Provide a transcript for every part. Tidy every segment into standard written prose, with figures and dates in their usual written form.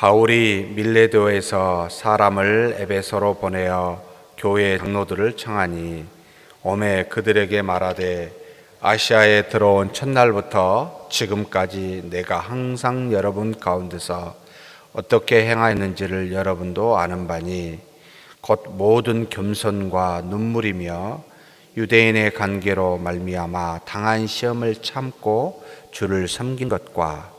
바울이 밀레도에서 사람을 에베소로 보내어 교회 장로들을 청하니 오매 그들에게 말하되 아시아에 들어온 첫날부터 지금까지 내가 항상 여러분 가운데서 어떻게 행하였는지를 여러분도 아는 바니 곧 모든 겸손과 눈물이며 유대인의 관계로 말미암아 당한 시험을 참고 주를 섬긴 것과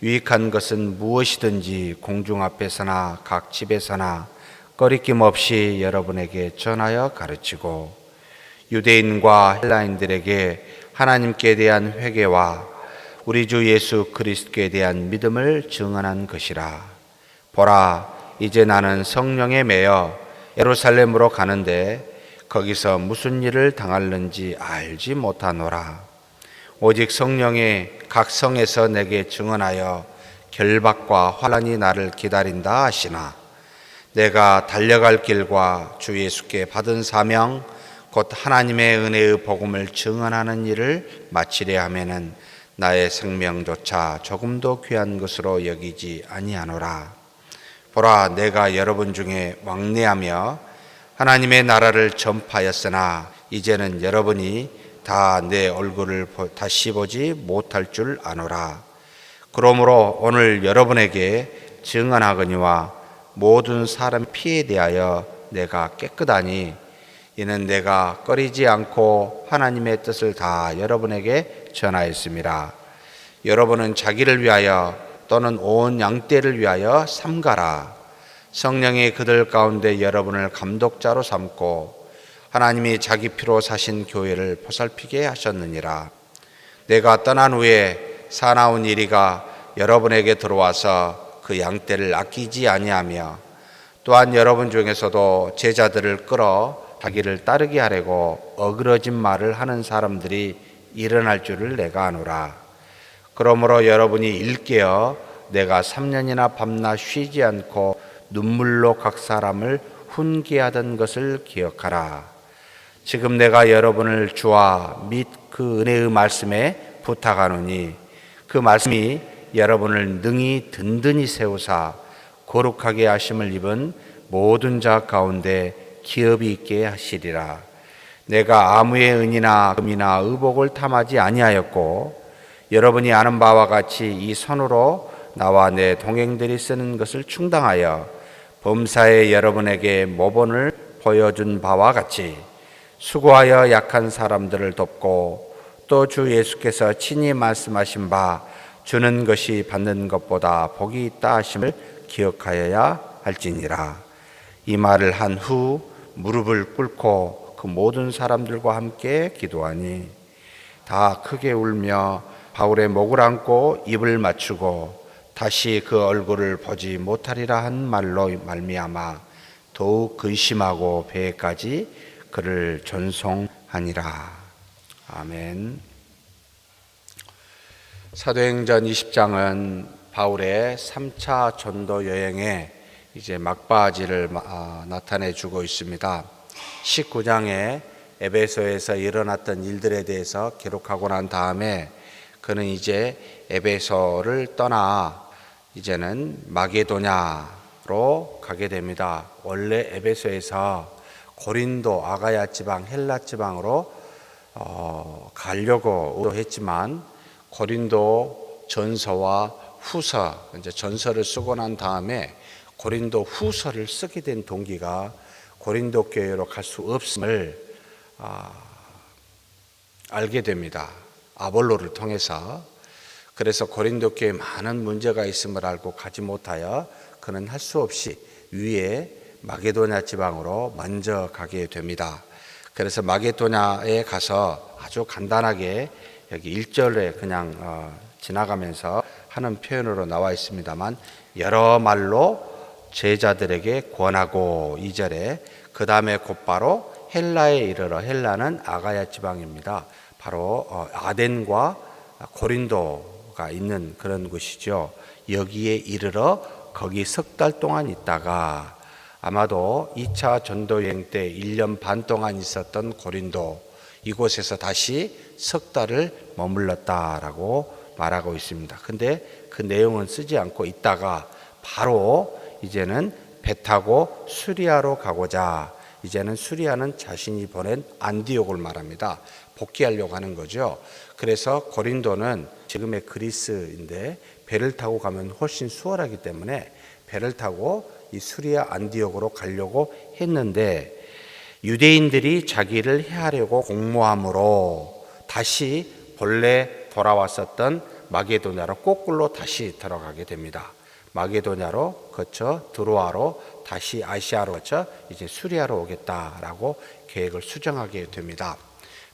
유익한 것은 무엇이든지 공중 앞에서나 각 집에서나 꺼리낌 없이 여러분에게 전하여 가르치고 유대인과 헬라인들에게 하나님께 대한 회개와 우리 주 예수 그리스도에 대한 믿음을 증언한 것이라. 보라, 이제 나는 성령에 매여 예루살렘으로 가는데 거기서 무슨 일을 당할는지 알지 못하노라. 오직 성령이 각 성에서 내게 증언하여 결박과 환난이 나를 기다린다 하시나 내가 달려갈 길과 주 예수께 받은 사명 곧 하나님의 은혜의 복음을 증언하는 일을 마치려 하면은 나의 생명조차 조금도 귀한 것으로 여기지 아니하노라. 보라, 내가 여러분 중에 왕래하며 하나님의 나라를 전파하였으나 이제는 여러분이 다 내 얼굴을 다시 보지 못할 줄 아노라. 그러므로 오늘 여러분에게 증언하거니와 모든 사람 피에 대하여 내가 깨끗하니 이는 내가 꺼리지 않고 하나님의 뜻을 다 여러분에게 전하였습니다. 여러분은 자기를 위하여 또는 온 양떼를 위하여 삼가라. 성령이 그들 가운데 여러분을 감독자로 삼고 하나님이 자기 피로 사신 교회를 보살피게 하셨느니라. 내가 떠난 후에 사나운 이리가 여러분에게 들어와서 그 양떼를 아끼지 아니하며 또한 여러분 중에서도 제자들을 끌어 자기를 따르게 하려고 어그러진 말을 하는 사람들이 일어날 줄을 내가 아노라. 그러므로 여러분이 일깨어 내가 3년이나 밤낮 쉬지 않고 눈물로 각 사람을 훈계하던 것을 기억하라. 지금 내가 여러분을 주와 및 그 은혜의 말씀에 부탁하노니 그 말씀이 여러분을 능히 든든히 세우사 거룩하게 하심을 입은 모든 자 가운데 기업이 있게 하시리라. 내가 아무의 은이나 금이나 의복을 탐하지 아니하였고 여러분이 아는 바와 같이 이 손으로 나와 내 동행들이 쓰는 것을 충당하여 범사에 여러분에게 모본을 보여준 바와 같이 수고하여 약한 사람들을 돕고 또 주 예수께서 친히 말씀하신 바 주는 것이 받는 것보다 복이 있다 하심을 기억하여야 할지니라. 이 말을 한 후 무릎을 꿇고 그 모든 사람들과 함께 기도하니 다 크게 울며 바울의 목을 안고 입을 맞추고 다시 그 얼굴을 보지 못하리라 한 말로 말미암아 더욱 근심하고 배에까지 그를 전송하니라. 아멘. 사도행전 20장은 바울의 3차 전도 여행에 이제 막바지를 나타내 주고 있습니다. 19장에 에베소에서 일어났던 일들에 대해서 기록하고 난 다음에 그는 이제 에베소를 떠나 이제는 마게도냐로 가게 됩니다. 원래 에베소에서 고린도, 아가야 지방, 헬라 지방으로 가려고 했지만 고린도 전서와 후서, 이제 전서를 쓰고 난 다음에 고린도 후서를 쓰게 된 동기가 고린도 교회로 갈 수 없음을 알게 됩니다. 아볼로를 통해서. 그래서 고린도 교회에 많은 문제가 있음을 알고 가지 못하여 그는 할 수 없이 위에 마게도냐 지방으로 먼저 가게 됩니다. 그래서 마게도냐에 가서 아주 간단하게 여기 1절에 그냥 지나가면서 하는 표현으로 나와 있습니다만 여러 말로 제자들에게 권하고 2절에 그 다음에 곧바로 헬라에 이르러, 헬라는 아가야 지방입니다. 바로 아덴과 고린도가 있는 그런 곳이죠. 여기에 이르러 거기 석 달 동안 있다가 아마도 2차 전도 여행 때 1년 반 동안 있었던 고린도, 이곳에서 다시 석 달을 머물렀다라고 말하고 있습니다. 근데 그 내용은 쓰지 않고 있다가 바로 이제는 배 타고 수리아로 가고자, 이제는 수리아는 자신이 보낸 안디옥을 말합니다. 복귀하려고 하는 거죠. 그래서 고린도는 지금의 그리스인데 배를 타고 가면 훨씬 수월하기 때문에 배를 타고 이 수리아 안디옥으로 가려고 했는데, 유대인들이 자기를 해하려고 공모함으로 다시 본래 돌아왔었던 마게도냐로 거꾸로 다시 들어가게 됩니다. 마게도냐로 거쳐 드로아로 다시 아시아로 거쳐 이제 수리아로 오겠다라고 계획을 수정하게 됩니다.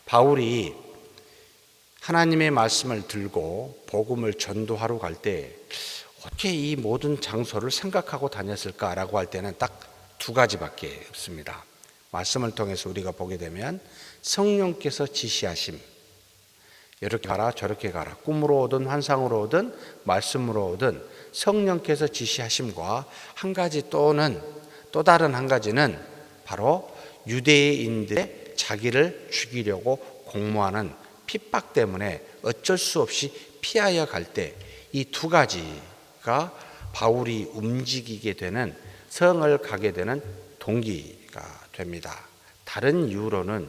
바울이 하나님의 말씀을 들고 복음을 전도하러 갈 때 어떻게 이 모든 장소를 생각하고 다녔을까라고 할 때는 딱 두 가지밖에 없습니다. 말씀을 통해서 우리가 보게 되면 성령께서 지시하심, 이렇게 가라 저렇게 가라, 꿈으로 오든 환상으로 오든 말씀으로 오든 성령께서 지시하심과 한 가지 또는 또 다른 한 가지는 바로 유대인들의 자기를 죽이려고 공모하는 핍박 때문에 어쩔 수 없이 피하여 갈 때 이 두 가지가 바울이 움직이게 되는, 성을 가게 되는 동기가 됩니다. 다른 이유로는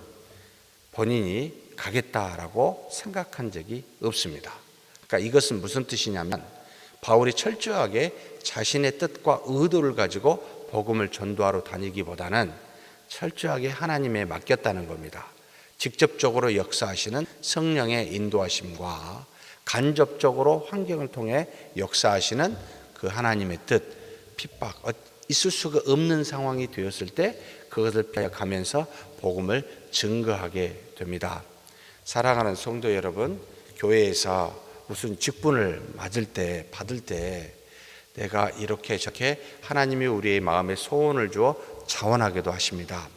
본인이 가겠다라고 생각한 적이 없습니다. 그러니까 이것은 무슨 뜻이냐면 바울이 철저하게 자신의 뜻과 의도를 가지고 복음을 전도하러 다니기보다는 철저하게 하나님에 맡겼다는 겁니다. 직접적으로 역사하시는 성령의 인도하심과 간접적으로 환경을 통해 역사하시는 그 하나님의 뜻, 핍박, 있을 수가 없는 상황이 되었을 때 그것을 피해가면서 복음을 증거하게 됩니다. 사랑하는 성도 여러분, 교회에서 무슨 직분을 받을 때 내가 이렇게 저렇게 하나님이 우리의 마음에 소원을 주어 자원하게도 하십니다.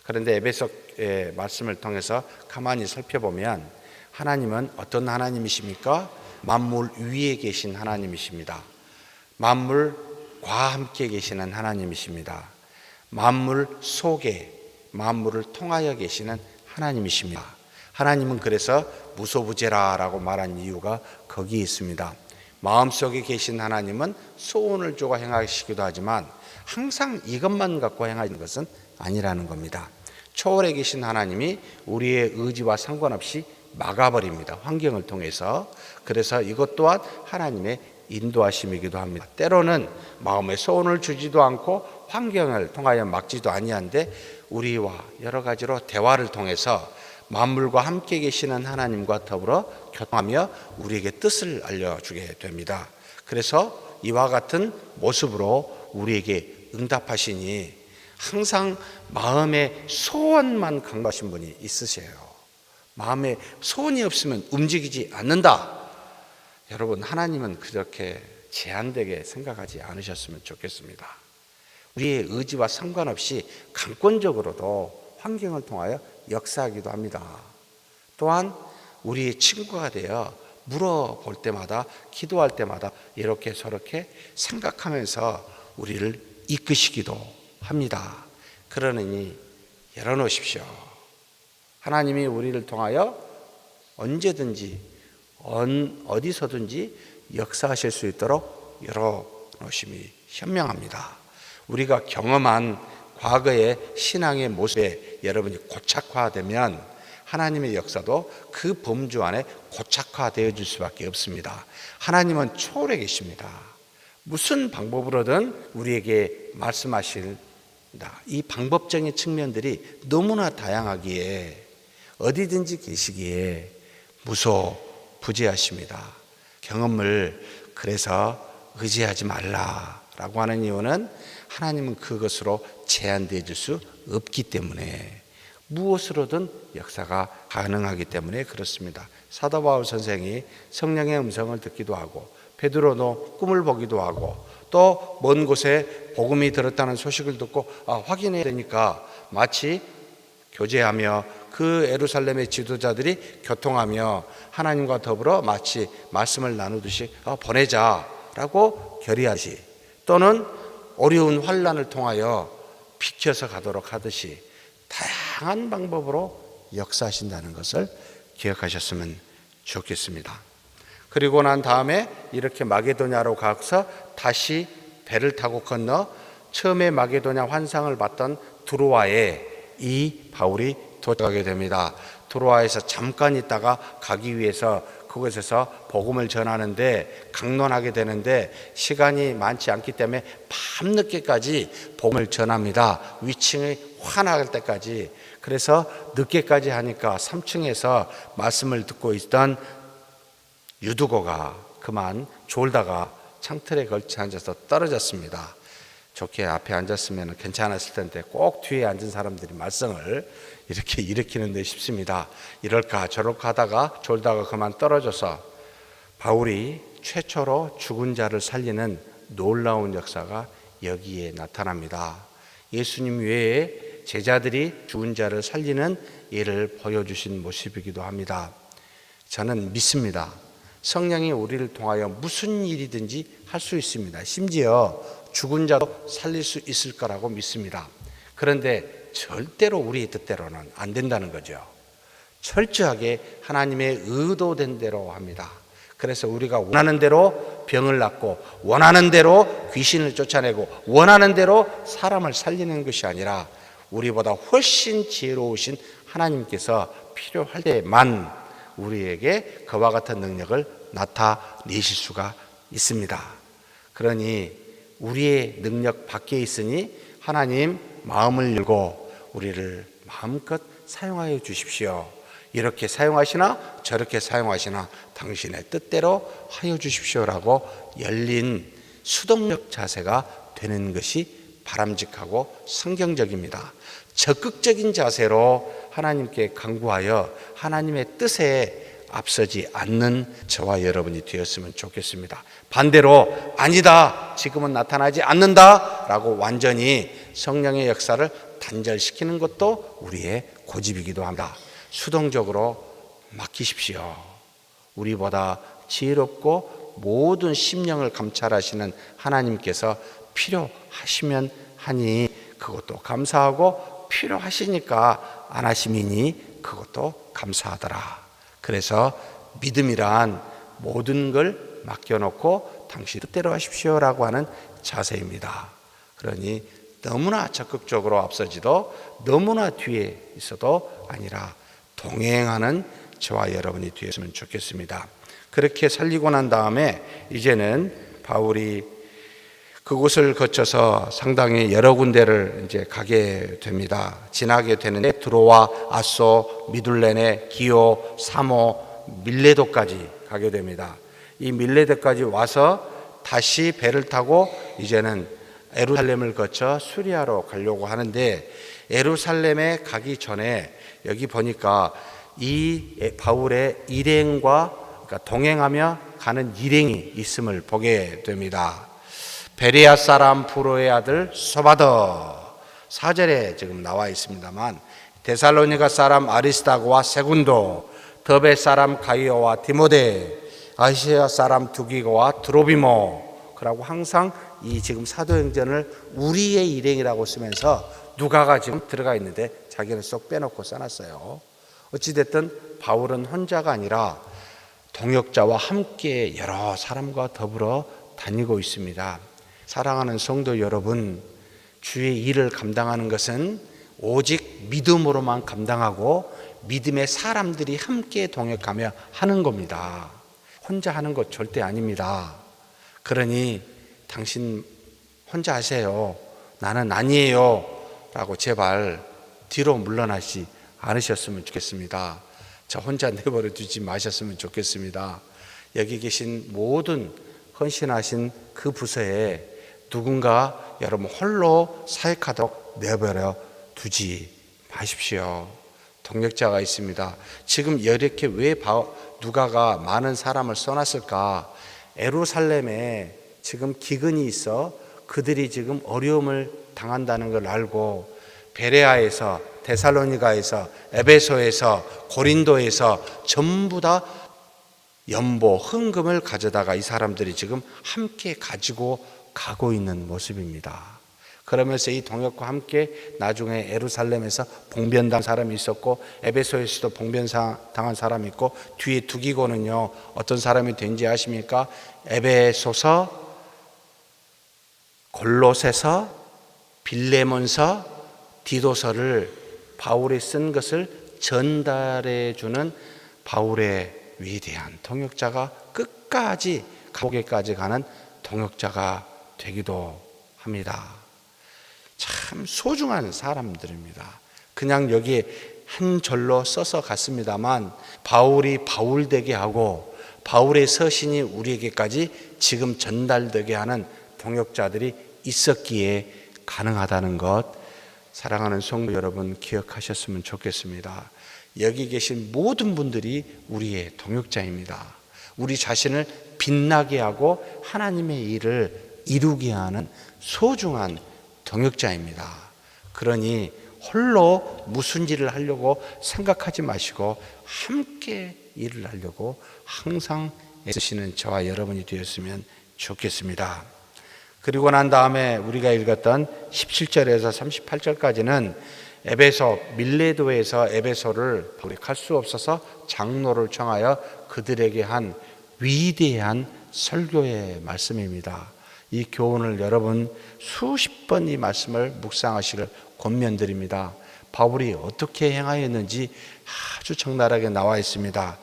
그런데 에베소의 말씀을 통해서 가만히 살펴보면 하나님은 어떤 하나님이십니까? 만물 위에 계신 하나님이십니다. 만물과 함께 계시는 하나님이십니다. 만물 속에 만물을 통하여 계시는 하나님이십니다. 하나님은 그래서 무소부재라라고 말한 이유가 거기에 있습니다. 마음속에 계신 하나님은 소원을 주어 행하시기도 하지만 항상 이것만 갖고 행하는 것은 아니라는 겁니다. 초월에 계신 하나님이 우리의 의지와 상관없이 막아버립니다. 환경을 통해서. 그래서 이것 또한 하나님의 인도하심이기도 합니다. 때로는 마음에 소원을 주지도 않고 환경을 통하여 막지도 아니한데 우리와 여러 가지로 대화를 통해서 만물과 함께 계시는 하나님과 더불어 교통하며 우리에게 뜻을 알려주게 됩니다. 그래서 이와 같은 모습으로 우리에게 응답하시니 항상 마음의 소원만 강구하신 분이 있으세요. 마음에 소원이 없으면 움직이지 않는다. 여러분, 하나님은 그렇게 제한되게 생각하지 않으셨으면 좋겠습니다. 우리의 의지와 상관없이 강권적으로도 환경을 통하여 역사하기도 합니다. 또한 우리의 친구가 되어 물어볼 때마다, 기도할 때마다 이렇게 저렇게 생각하면서 우리를 이끄시기도 합니다. 그러니 열어놓으십시오. 하나님이 우리를 통하여 언제든지 어디서든지 역사하실 수 있도록 열어놓으심이 현명합니다. 우리가 경험한 과거의 신앙의 모습에 여러분이 고착화되면 하나님의 역사도 그 범주 안에 고착화되어 줄 수밖에 없습니다. 하나님은 초월해 계십니다. 무슨 방법으로든 우리에게 말씀하실 이 방법적인 측면들이 너무나 다양하기에 어디든지 계시기에 무소부재하십니다. 경험을 그래서 의지하지 말라라고 하는 이유는 하나님은 그것으로 제한되어 줄 수 없기 때문에 무엇으로든 역사가 가능하기 때문에 그렇습니다. 사도 바울 선생이 성령의 음성을 듣기도 하고 베드로도 꿈을 보기도 하고 또 먼 곳에 복음이 들었다는 소식을 듣고 확인해야 되니까 마치 교제하며 그 예루살렘의 지도자들이 교통하며 하나님과 더불어 마치 말씀을 나누듯이 보내자라고 결의하시, 또는 어려운 환난을 통하여 비켜서 가도록 하듯이 다양한 방법으로 역사하신다는 것을 기억하셨으면 좋겠습니다. 그리고 난 다음에 이렇게 마게도냐로 가서 다시 배를 타고 건너 처음에 마게도냐 환상을 봤던 드로아에 이 바울이 도착하게 됩니다. 드로아에서 잠깐 있다가 가기 위해서 그곳에서 복음을 전하는데 강론하게 되는데 시간이 많지 않기 때문에 밤늦게까지 복음을 전합니다. 위층이 환할 때까지. 그래서 늦게까지 하니까 3층에서 말씀을 듣고 있던 유두고가 그만 졸다가 창틀에 걸쳐 앉아서 떨어졌습니다. 좋게 앞에 앉았으면 괜찮았을 텐데 꼭 뒤에 앉은 사람들이 말썽을 이렇게 일으키는 데 싶습니다. 이럴까 저럴까 하다가 졸다가 그만 떨어져서 바울이 최초로 죽은 자를 살리는 놀라운 역사가 여기에 나타납니다. 예수님 외에 제자들이 죽은 자를 살리는 일을 보여주신 모습이기도 합니다. 저는 믿습니다. 성령이 우리를 통하여 무슨 일이든지 할 수 있습니다. 심지어 죽은 자도 살릴 수 있을 거라고 믿습니다. 그런데 절대로 우리의 뜻대로는 안 된다는 거죠. 철저하게 하나님의 의도된 대로 합니다. 그래서 우리가 원하는 대로 병을 낫고 원하는 대로 귀신을 쫓아내고 원하는 대로 사람을 살리는 것이 아니라 우리보다 훨씬 지혜로우신 하나님께서 필요할 때만 우리에게 그와 같은 능력을 나타내실 수가 있습니다. 그러니 우리의 능력 밖에 있으니 하나님 마음을 열고 우리를 마음껏 사용하여 주십시오. 이렇게 사용하시나 저렇게 사용하시나 당신의 뜻대로 하여 주십시오라고 열린 수동적 자세가 되는 것이 바람직하고 성경적입니다. 적극적인 자세로 하나님께 간구하여 하나님의 뜻에 앞서지 않는 저와 여러분이 되었으면 좋겠습니다. 반대로 아니다, 지금은 나타나지 않는다 라고 완전히 성령의 역사를 단절시키는 것도 우리의 고집이기도 합니다. 수동적으로 맡기십시오. 우리보다 지혜롭고 모든 심령을 감찰하시는 하나님께서 필요하시면 하니 그것도 감사하고 필요하시니까 안 하심이니 그것도 감사하더라. 그래서 믿음이란 모든 걸 맡겨놓고 당신 뜻대로 하십시오라고 하는 자세입니다. 그러니 너무나 적극적으로 앞서지도 너무나 뒤에 있어도 아니라 동행하는 저와 여러분이 되었으면 좋겠습니다. 그렇게 살리고 난 다음에 이제는 바울이 그곳을 거쳐서 상당히 여러 군데를 이제 가게 됩니다. 지나게 되는데 드로아, 아소, 미둘레네, 기오, 사모, 밀레도까지 가게 됩니다. 이 밀레도까지 와서 다시 배를 타고 이제는 예루살렘을 거쳐 수리아로 가려고 하는데 예루살렘에 가기 전에 여기 보니까 이 바울의 일행과 그러니까 동행하며 가는 일행이 있음을 보게 됩니다. 베레아 사람 부로의 아들 소바더 4절에 지금 나와 있습니다만 데살로니가 사람 아리스다고와 세군도 더베 사람 가이오와 디모데 아시아 사람 두기고와 드로비모 그러고 항상 이 지금 사도행전을 우리의 일행이라고 쓰면서 누가가 지금 들어가 있는데 자기는 쏙 빼놓고 써놨어요. 어찌됐든 바울은 혼자가 아니라 동역자와 함께 여러 사람과 더불어 다니고 있습니다. 사랑하는 성도 여러분, 주의 일을 감당하는 것은 오직 믿음으로만 감당하고 믿음의 사람들이 함께 동역하며 하는 겁니다. 혼자 하는 것 절대 아닙니다. 그러니 당신 혼자 하세요. 나는 아니에요. 라고 제발 뒤로 물러나지 않으셨으면 좋겠습니다. 저 혼자 내버려 두지 마셨으면 좋겠습니다. 여기 계신 모든 헌신하신 그 부서에 누군가 여러분 홀로 사역하도록 내버려 두지 마십시오. 동역자가 있습니다. 지금 이렇게 왜 누가가 많은 사람을 써놨을까? 예루살렘에 지금 기근이 있어 그들이 지금 어려움을 당한다는 걸 알고 베레아에서 데살로니가에서 에베소에서 고린도에서 전부 다 연보 헌금을 가져다가 이 사람들이 지금 함께 가지고 가고 있는 모습입니다. 그러면서 이 동역과 함께 나중에 예루살렘에서 봉변당한 사람이 있었고 에베소에서도 봉변당한 사람이 있고 뒤에 두기고는요 어떤 사람이 된지 아십니까? 에베소서 골로새서, 빌레몬서, 디도서를 바울이 쓴 것을 전달해 주는 바울의 위대한 동역자가 끝까지 감옥에까지 가는 동역자가 되기도 합니다. 참 소중한 사람들입니다. 그냥 여기에 한 절로 써서 갔습니다만 바울이 바울되게 하고 바울의 서신이 우리에게까지 지금 전달되게 하는 동역자들이 있었기에 가능하다는 것, 사랑하는 성도 여러분 기억하셨으면 좋겠습니다. 여기 계신 모든 분들이 우리의 동역자입니다. 우리 자신을 빛나게 하고 하나님의 일을 이루게 하는 소중한 동역자입니다. 그러니 홀로 무슨 일을 하려고 생각하지 마시고 함께 일을 하려고 항상 애쓰시는 저와 여러분이 되었으면 좋겠습니다. 그리고 난 다음에 우리가 읽었던 17절에서 38절까지는 에베소, 밀레도에서 에베소를 갈 수 없어서 장로를 청하여 그들에게 한 위대한 설교의 말씀입니다. 이 교훈을 여러분 수십 번 이 말씀을 묵상하시길 권면드립니다. 바울이 어떻게 행하였는지 아주 적나라하게 나와 있습니다.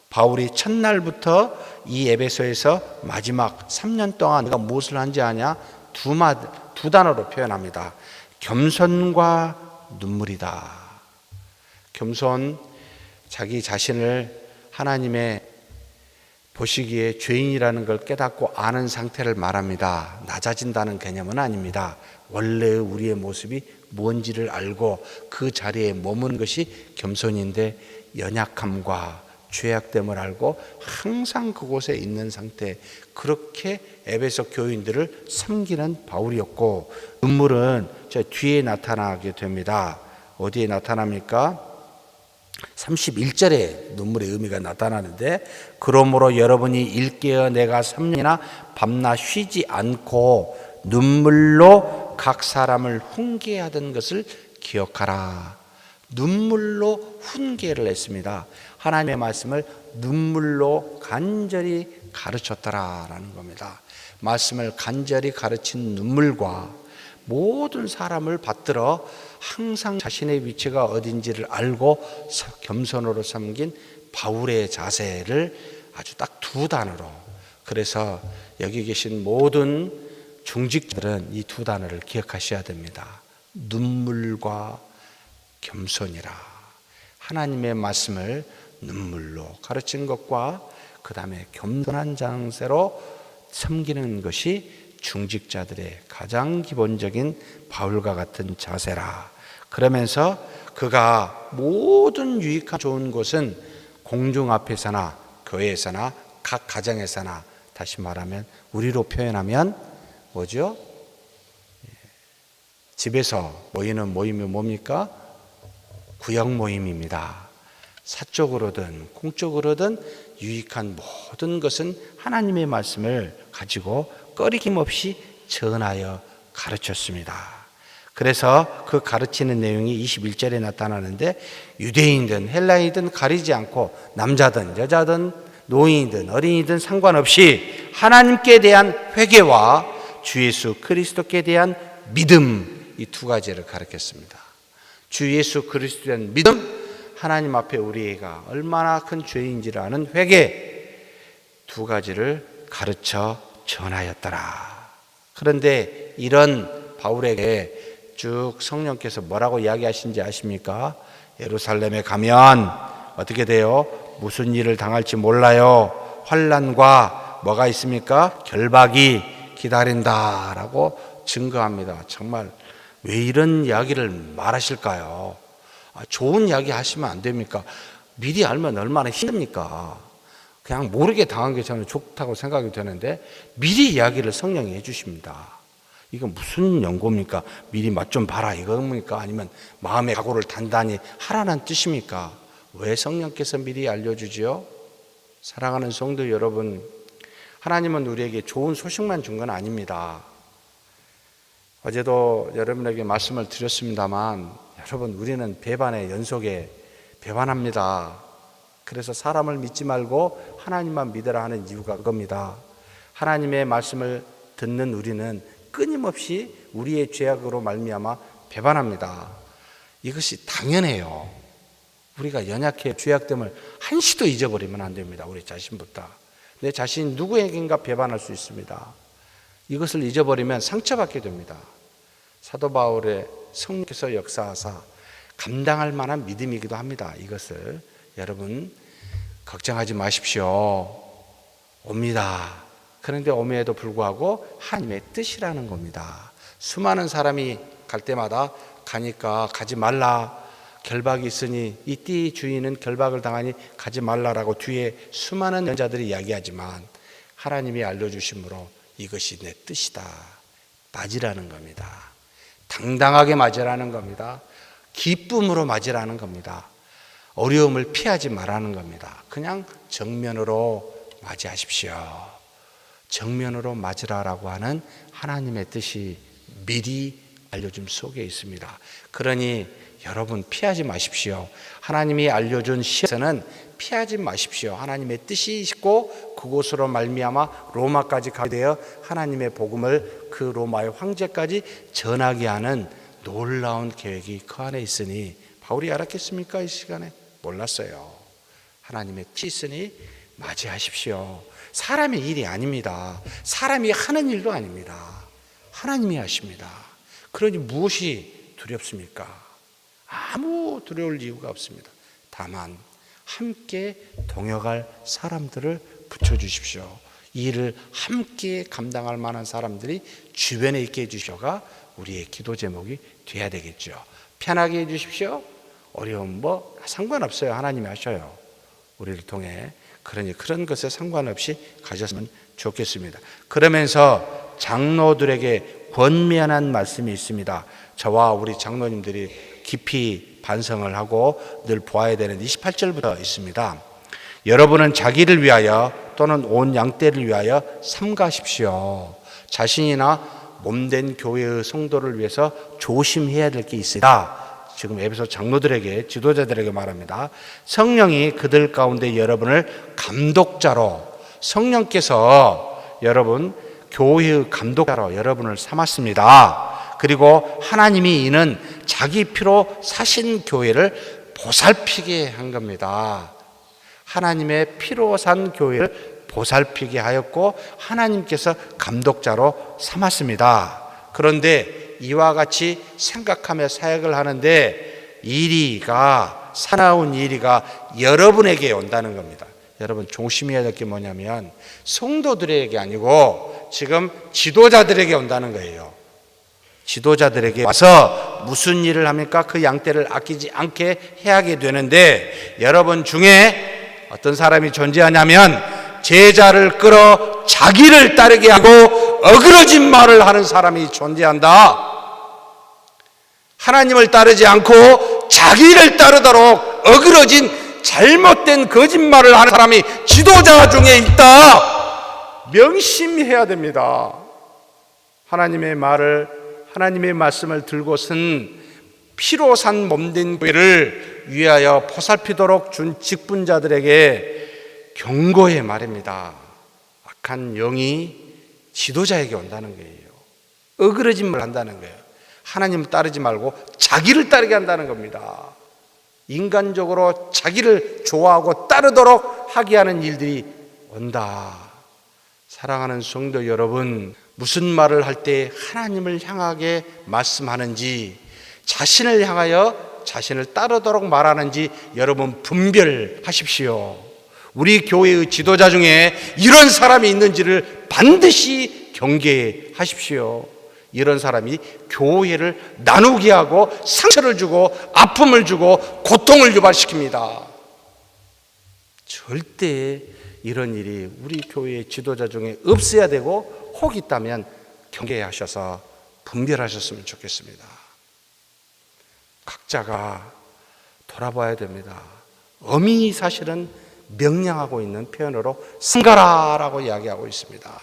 바울이 첫날부터 이 에베소에서 마지막 3년 동안 내가 무엇을 한지 아냐? 두 단어로 표현합니다. 겸손과 눈물이다. 겸손, 자기 자신을 하나님의 보시기에 죄인이라는 걸 깨닫고 아는 상태를 말합니다. 낮아진다는 개념은 아닙니다. 원래의 우리의 모습이 뭔지를 알고 그 자리에 머무는 것이 겸손인데, 연약함과 죄악됨을 알고 항상 그곳에 있는 상태, 그렇게 에베소 교인들을 섬기는 바울이었고, 눈물은 저 뒤에 나타나게 됩니다. 어디에 나타납니까? 31절에 눈물의 의미가 나타나는데, 그러므로 여러분이 일깨어 내가 3년이나 밤낮 쉬지 않고 눈물로 각 사람을 훈계하던 것을 기억하라. 눈물로 훈계를 했습니다. 하나님의 말씀을 눈물로 간절히 가르쳤더라라는 겁니다. 말씀을 간절히 가르친 눈물과 모든 사람을 받들어 항상 자신의 위치가 어딘지를 알고 겸손으로 섬긴 바울의 자세를 아주 딱 두 단어로, 그래서 여기 계신 모든 중직자들은 이 두 단어를 기억하셔야 됩니다. 눈물과 겸손이라. 하나님의 말씀을 눈물로 가르친 것과 그 다음에 겸손한 장세로 섬기는 것이 중직자들의 가장 기본적인 바울과 같은 자세라. 그러면서 그가 모든 유익한 좋은 것은 공중 앞에서나 교회에서나 각 가정에서나, 다시 말하면 우리로 표현하면 뭐죠? 집에서 모이는 모임이 뭡니까? 구역 모임입니다. 사적으로든 공적으로든 유익한 모든 것은 하나님의 말씀을 가지고 꺼리낌 없이 전하여 가르쳤습니다. 그래서 그 가르치는 내용이 21절에 나타나는데, 유대인이든 헬라인이든 가리지 않고 남자든 여자든 노인이든 어린이든 상관없이 하나님께 대한 회개와 주 예수 그리스도께 대한 믿음, 이 두 가지를 가르쳤습니다. 주 예수 그리스도에 대한 믿음, 하나님 앞에 우리가 얼마나 큰 죄인지를 아는 회개, 두 가지를 가르쳐 전하였더라. 그런데 이런 바울에게 쭉 성령께서 뭐라고 이야기하신지 아십니까? 예루살렘에 가면 어떻게 돼요? 무슨 일을 당할지 몰라요. 환난과 뭐가 있습니까? 결박이 기다린다라고 증거합니다. 정말 왜 이런 이야기를 말하실까요? 좋은 이야기 하시면 안 됩니까? 미리 알면 얼마나 힘듭니까? 그냥 모르게 당한 게 저는 좋다고 생각이 되는데, 미리 이야기를 성령이 해주십니다. 이건 무슨 연고입니까? 미리 맛 좀 봐라 이겁니까? 아니면 마음의 각오를 단단히 하라는 뜻입니까? 왜 성령께서 미리 알려주지요? 사랑하는 성도 여러분, 하나님은 우리에게 좋은 소식만 준 건 아닙니다. 어제도 여러분에게 말씀을 드렸습니다만, 여러분, 우리는 배반의 연속에 배반합니다. 그래서 사람을 믿지 말고 하나님만 믿으라 하는 이유가 그겁니다. 하나님의 말씀을 듣는 우리는 끊임없이 우리의 죄악으로 말미암아 배반합니다. 이것이 당연해요. 우리가 연약해 죄악됨을 한시도 잊어버리면 안 됩니다. 우리 자신부터. 내 자신 누구에게인가 배반할 수 있습니다. 이것을 잊어버리면 상처받게 됩니다. 사도 바울의 성령께서 역사하사 감당할 만한 믿음이기도 합니다. 이것을 여러분 걱정하지 마십시오. 옵니다. 그런데 옴에도 불구하고 하나님의 뜻이라는 겁니다. 수많은 사람이 갈 때마다 가니까 가지 말라. 결박이 있으니 이 띠 주인은 결박을 당하니 가지 말라라고 뒤에 수많은 연자들이 이야기하지만 하나님이 알려주심으로 이것이 내 뜻이다. 맞으라는 겁니다. 당당하게 맞으라는 겁니다. 기쁨으로 맞으라는 겁니다. 어려움을 피하지 말라는 겁니다. 그냥 정면으로 맞이하십시오. 정면으로 맞으라라고 하는 하나님의 뜻이 미리 알려줌 속에 있습니다. 그러니 여러분 피하지 마십시오. 하나님이 알려준 시에서는 피하지 마십시오. 하나님의 뜻이 있고 그곳으로 말미암아 로마까지 가게 되어 하나님의 복음을 그 로마의 황제까지 전하게 하는 놀라운 계획이 그 안에 있으니 바울이 알았겠습니까? 이 시간에 몰랐어요. 하나님의 뜻이 있으니 맞이하십시오. 사람의 일이 아닙니다. 사람이 하는 일도 아닙니다. 하나님이 하십니다. 그러니 무엇이 두렵습니까? 아무 두려울 이유가 없습니다. 다만 함께 동역할 사람들을 붙여주십시오. 이 일을 함께 감당할 만한 사람들이 주변에 있게 해주셔가 우리의 기도 제목이 돼야 되겠죠. 편하게 해주십시오. 어려움 뭐 상관없어요. 하나님이 하셔요. 우리를 통해. 그러니 그런 것에 상관없이 가졌으면 좋겠습니다. 그러면서 장로들에게 권면한 말씀이 있습니다. 저와 우리 장로님들이 깊이 반성을 하고 늘 보아야 되는 28절부터 있습니다. 여러분은 자기를 위하여 또는 온 양떼를 위하여 삼가십시오. 자신이나 몸된 교회의 성도를 위해서 조심해야 될 게 있으라. 지금 에베소 장로들에게 지도자들에게 말합니다. 성령이 그들 가운데 여러분을 감독자로, 성령께서 여러분 교회의 감독자로 여러분을 삼았습니다. 그리고 하나님이 이는 자기 피로 사신 교회를 보살피게 한 겁니다. 하나님의 피로 산 교회를 보살피게 하였고 하나님께서 감독자로 삼았습니다. 그런데 이와 같이 생각하며 사역을 하는데 사나운 일이가 여러분에게 온다는 겁니다. 여러분 조심해야 될 게 뭐냐면 성도들에게 아니고 지금 지도자들에게 온다는 거예요. 지도자들에게 와서 무슨 일을 합니까? 그 양떼를 아끼지 않게 해야게 되는데 여러분 중에 어떤 사람이 존재하냐면 제자를 끌어 자기를 따르게 하고 어그러진 말을 하는 사람이 존재한다. 하나님을 따르지 않고 자기를 따르도록 어그러진 잘못된 거짓말을 하는 사람이 지도자 중에 있다. 명심해야 됩니다. 하나님의 말씀을 들고선 피로 산 몸된 교회를 위하여 보살피도록 준 직분자들에게 경고의 말입니다. 악한 영이 지도자에게 온다는 거예요. 어그러진 말을 한다는 거예요. 하나님을 따르지 말고 자기를 따르게 한다는 겁니다. 인간적으로 자기를 좋아하고 따르도록 하게 하는 일들이 온다. 사랑하는 성도 여러분, 무슨 말을 할 때 하나님을 향하게 말씀하는지, 자신을 향하여 자신을 따르도록 말하는지 여러분 분별하십시오. 우리 교회의 지도자 중에 이런 사람이 있는지를 반드시 경계하십시오. 이런 사람이 교회를 나누게 하고 상처를 주고 아픔을 주고 고통을 유발시킵니다. 절대 이런 일이 우리 교회의 지도자 중에 없어야 되고 혹 있다면 경계하셔서 분별하셨으면 좋겠습니다. 각자가 돌아봐야 됩니다. 엄히 사실은 명령하고 있는 표현으로 삼가라라고 이야기하고 있습니다.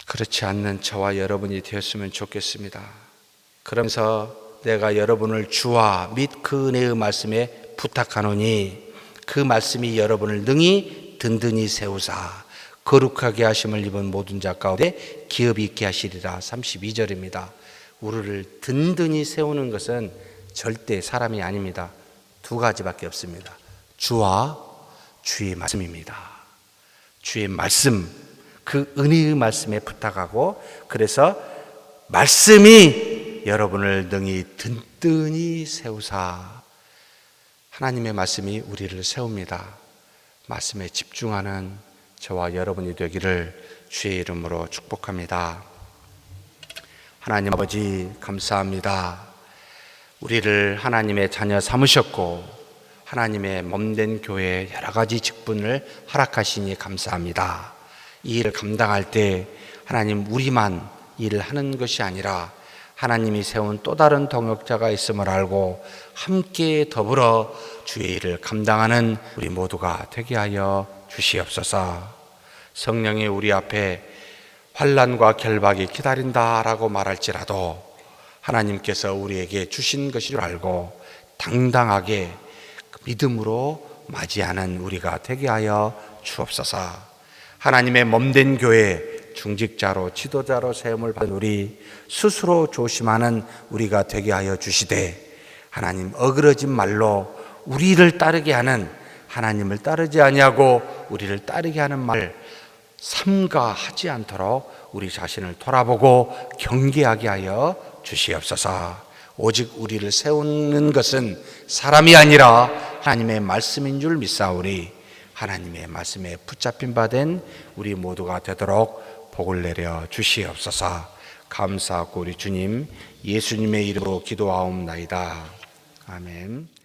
그렇지 않는 저와 여러분이 되었으면 좋겠습니다. 그러면서 내가 여러분을 주와 및 그 은혜의 말씀에 부탁하노니 그 말씀이 여러분을 능히 든든히 세우사 거룩하게 하심을 입은 모든 자 가운데 기업이 있게 하시리라. 32절입니다. 우리를 든든히 세우는 것은 절대 사람이 아닙니다. 두 가지밖에 없습니다. 주와 주의 말씀입니다. 주의 말씀, 그 은혜의 말씀에 부탁하고, 그래서 말씀이 여러분을 능히 든든히 세우사. 하나님의 말씀이 우리를 세웁니다. 말씀에 집중하는 저와 여러분이 되기를 주의 이름으로 축복합니다. 하나님 아버지 감사합니다. 우리를 하나님의 자녀 삼으셨고 하나님의 몸된 교회에 여러 가지 직분을 허락하시니 감사합니다. 이 일을 감당할 때 하나님 우리만 일을 하는 것이 아니라 하나님이 세운 또 다른 동역자가 있음을 알고 함께 더불어 주의 일을 감당하는 우리 모두가 되게 하여 주시옵소서. 성령이 우리 앞에 환난과 결박이 기다린다라고 말할지라도 하나님께서 우리에게 주신 것인 줄 알고 당당하게 믿음으로 맞이하는 우리가 되게 하여 주옵소서. 하나님의 몸된 교회 중직자로 지도자로 세움을 받은 우리 스스로 조심하는 우리가 되게 하여 주시되, 하나님 어그러진 말로 우리를 따르게 하는, 하나님을 따르지 아니하고 우리를 따르게 하는 말 삼가하지 않도록 우리 자신을 돌아보고 경계하게 하여 주시옵소서. 오직 우리를 세우는 것은 사람이 아니라 하나님의 말씀인 줄 믿사오니 하나님의 말씀에 붙잡힌 바 된 우리 모두가 되도록 복을 내려 주시옵소서. 감사하고 우리 주님 예수님의 이름으로 기도하옵나이다. 아멘.